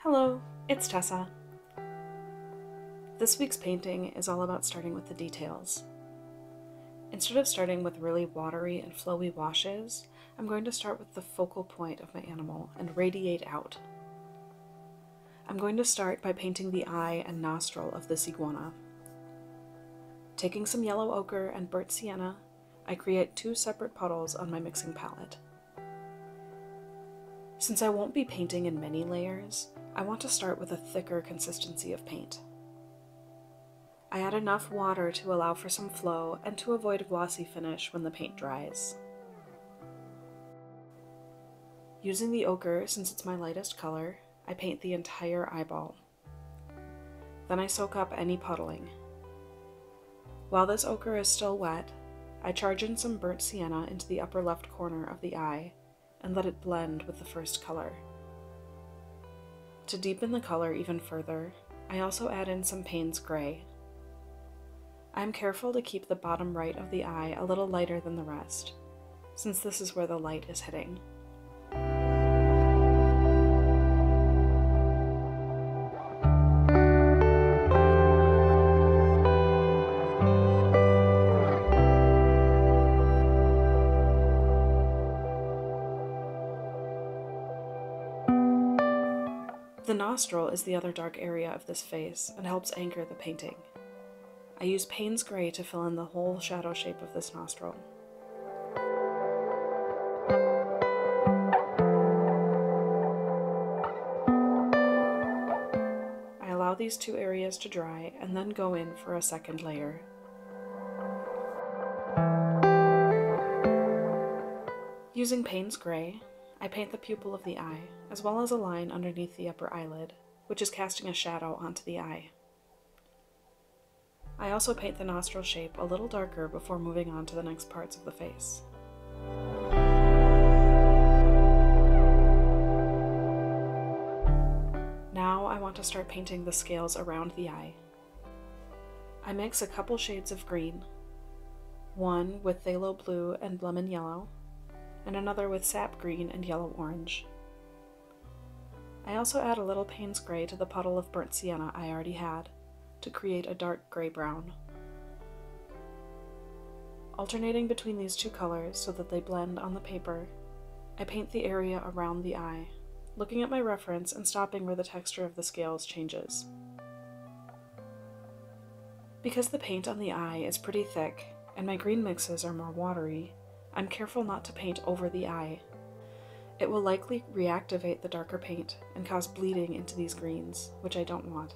Hello, it's Tessa. This week's painting is all about starting with the details. Instead of starting with really watery and flowy washes, I'm going to start with the focal point of my animal and radiate out. I'm going to start by painting the eye and nostril of this iguana. Taking some yellow ochre and burnt sienna, I create two separate puddles on my mixing palette. Since I won't be painting in many layers, I want to start with a thicker consistency of paint. I add enough water to allow for some flow and to avoid a glossy finish when the paint dries. Using the ochre, since it's my lightest color, I paint the entire eyeball. Then I soak up any puddling. While this ochre is still wet, I charge in some burnt sienna into the upper left corner of the eye and let it blend with the first color. To deepen the color even further, I also add in some Payne's Gray. I'm careful to keep the bottom right of the eye a little lighter than the rest, since this is where the light is hitting. The nostril is the other dark area of this face and helps anchor the painting. I use Payne's Gray to fill in the whole shadow shape of this nostril. I allow these two areas to dry and then go in for a second layer. Using Payne's Gray, I paint the pupil of the eye, as well as a line underneath the upper eyelid, which is casting a shadow onto the eye. I also paint the nostril shape a little darker before moving on to the next parts of the face. Now I want to start painting the scales around the eye. I mix a couple shades of green, one with phthalo blue and lemon yellow, and another with sap green and yellow orange. I also add a little Payne's Gray to the puddle of burnt sienna I already had, to create a dark gray-brown. Alternating between these two colors so that they blend on the paper, I paint the area around the eye, looking at my reference and stopping where the texture of the scales changes. Because the paint on the eye is pretty thick and my green mixes are more watery, I'm careful not to paint over the eye. It will likely reactivate the darker paint and cause bleeding into these greens, which I don't want.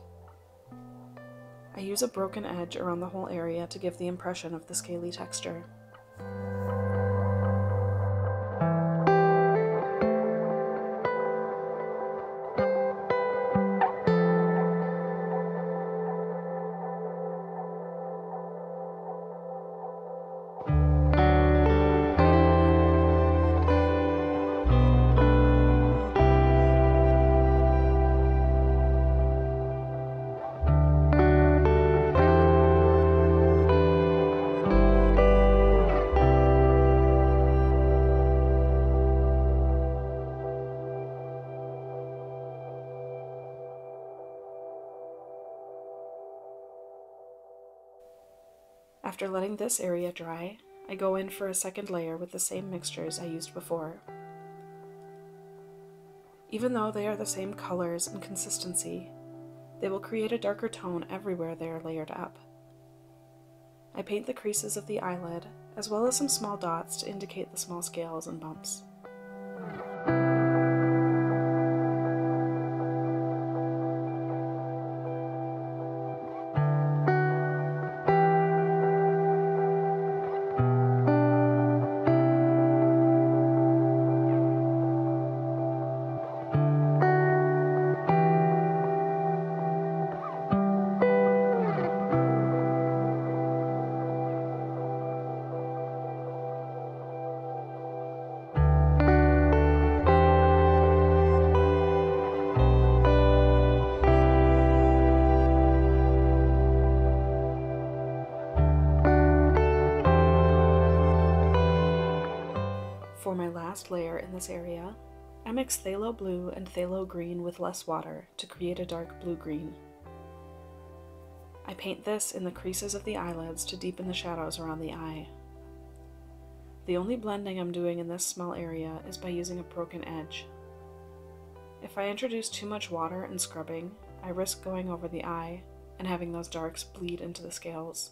I use a broken edge around the whole area to give the impression of the scaly texture. After letting this area dry, I go in for a second layer with the same mixtures I used before. Even though they are the same colors and consistency, they will create a darker tone everywhere they are layered up. I paint the creases of the eyelid, as well as some small dots to indicate the small scales and bumps. For my last layer in this area, I mix phthalo blue and phthalo green with less water to create a dark blue-green. I paint this in the creases of the eyelids to deepen the shadows around the eye. The only blending I'm doing in this small area is by using a broken edge. If I introduce too much water and scrubbing, I risk going over the eye and having those darks bleed into the scales.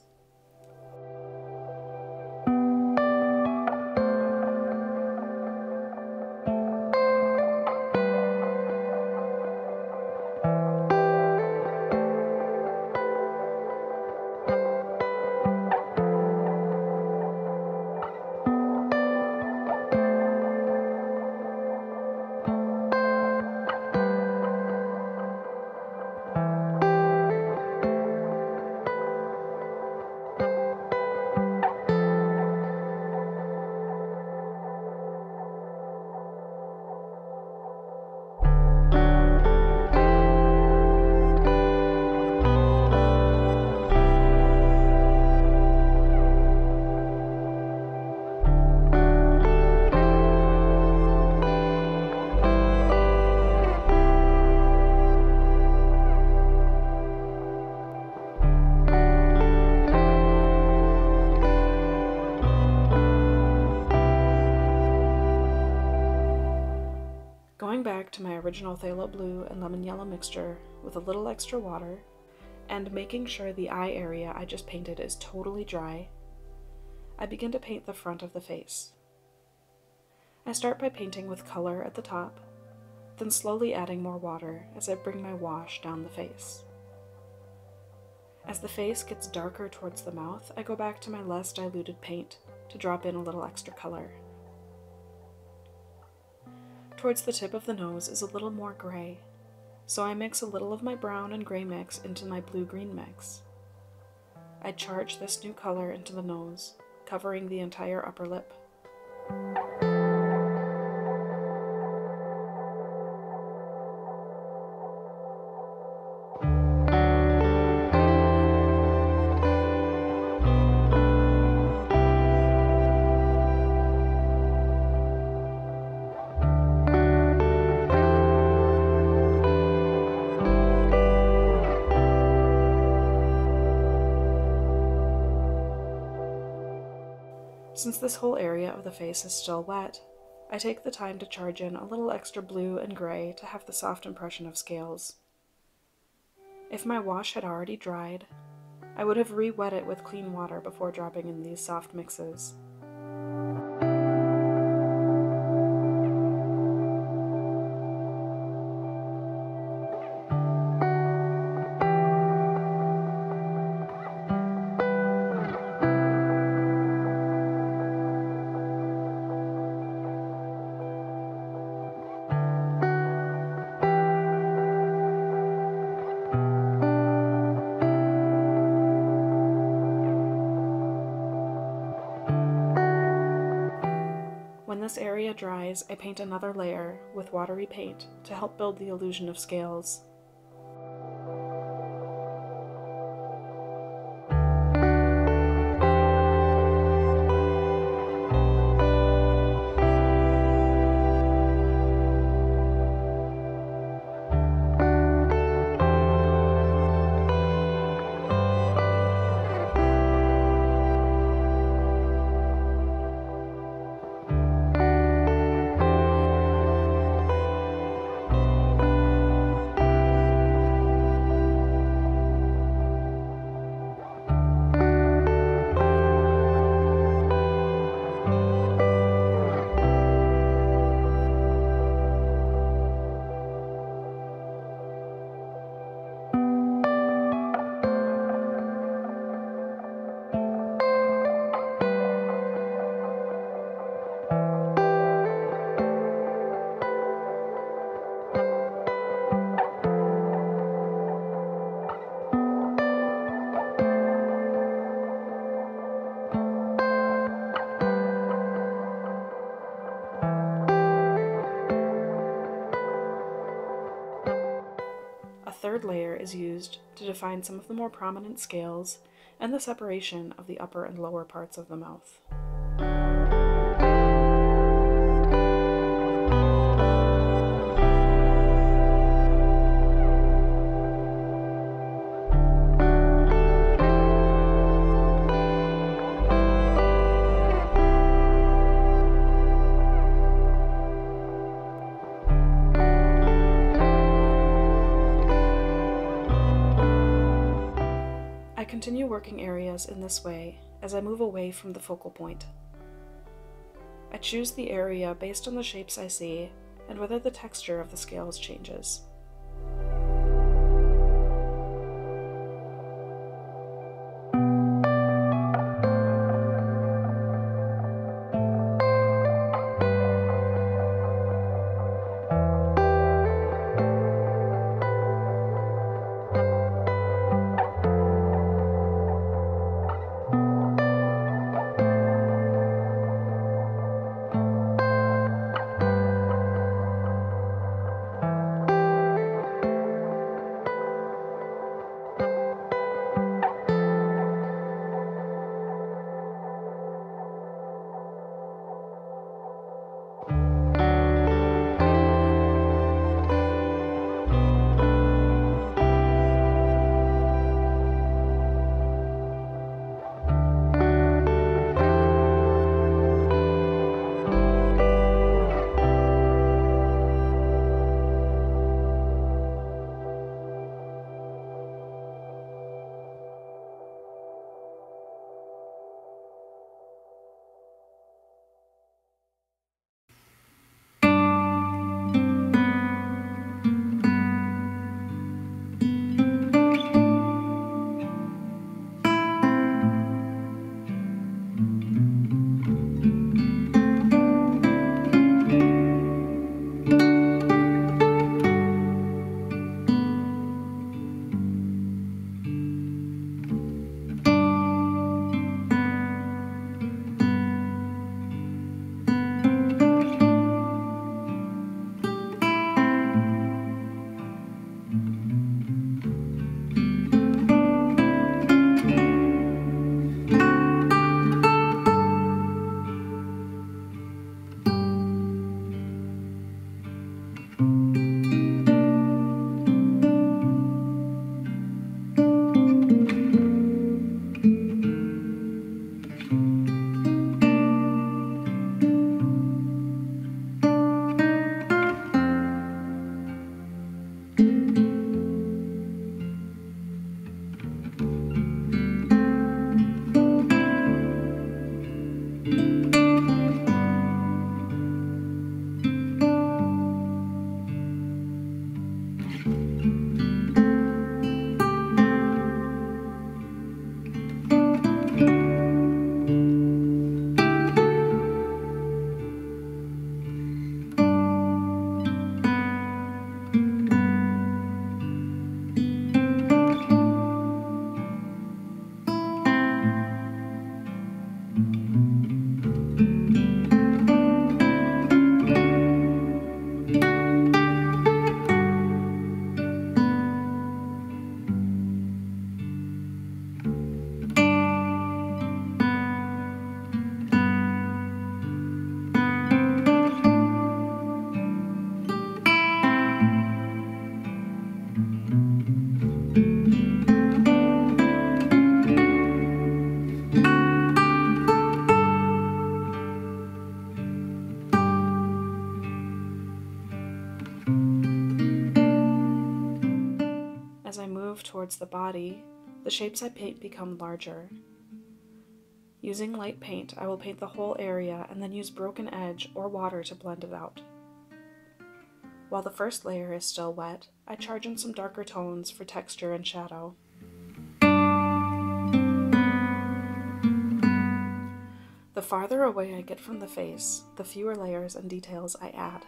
Going back to my original phthalo blue and lemon yellow mixture with a little extra water, and making sure the eye area I just painted is totally dry, I begin to paint the front of the face. I start by painting with color at the top, then slowly adding more water as I bring my wash down the face. As the face gets darker towards the mouth, I go back to my less diluted paint to drop in a little extra color. Towards the tip of the nose is a little more gray, so I mix a little of my brown and gray mix into my blue-green mix. I charge this new color into the nose, covering the entire upper lip. Since this whole area of the face is still wet, I take the time to charge in a little extra blue and gray to have the soft impression of scales. If my wash had already dried, I would have re-wet it with clean water before dropping in these soft mixes. When this area dries, I paint another layer with watery paint to help build the illusion of scales. A third layer is used to define some of the more prominent scales and the separation of the upper and lower parts of the mouth. continue working areas in this way as I move away from the focal point. I choose the area based on the shapes I see and whether the texture of the scales changes. As I move towards the body, the shapes I paint become larger. Using light paint, I will paint the whole area and then use broken edge or water to blend it out. While the first layer is still wet, I charge in some darker tones for texture and shadow. The farther away I get from the face, the fewer layers and details I add.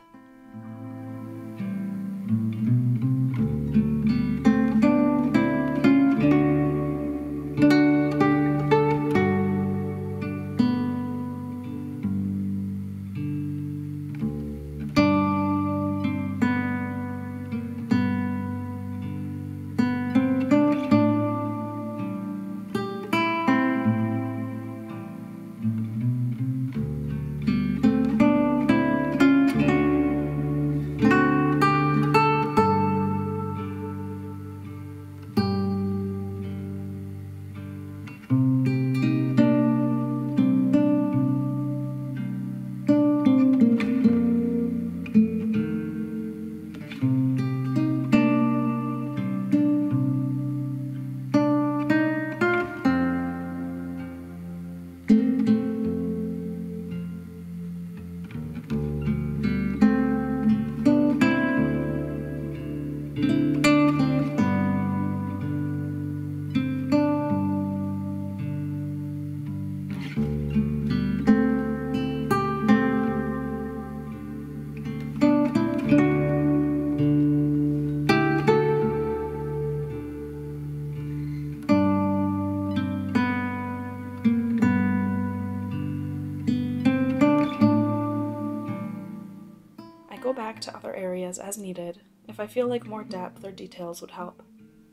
if I feel like more depth or details would help,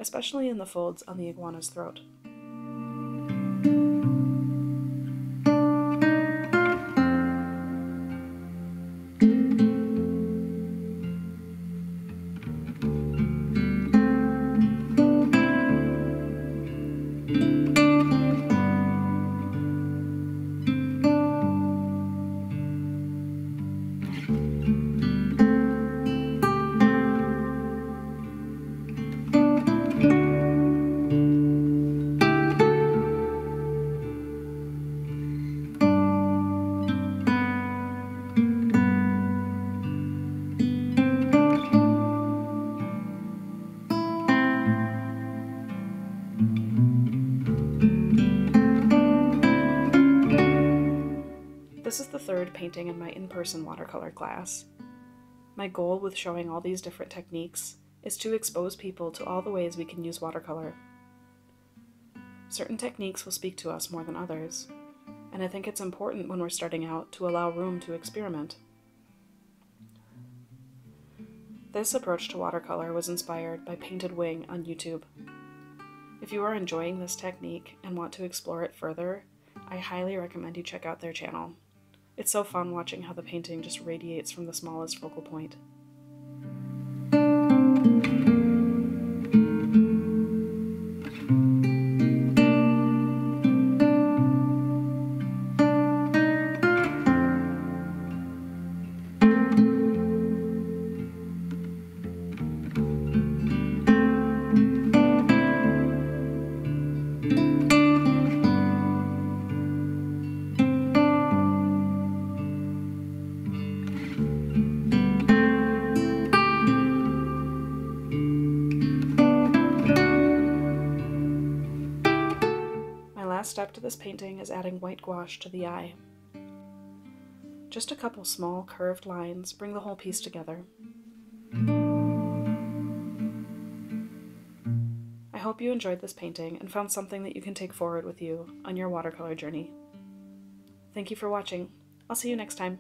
especially in the folds on the iguana's throat. This is the third painting in my in-person watercolor class. My goal with showing all these different techniques is to expose people to all the ways we can use watercolor. Certain techniques will speak to us more than others, and I think it's important when we're starting out to allow room to experiment. This approach to watercolor was inspired by Painted Wing on YouTube. If you are enjoying this technique and want to explore it further, I highly recommend you check out their channel. It's so fun watching how the painting just radiates from the smallest focal point. Last step to this painting is adding white gouache to the eye. Just a couple small curved lines bring the whole piece together. I hope you enjoyed this painting and found something that you can take forward with you on your watercolor journey. Thank you for watching. I'll see you next time.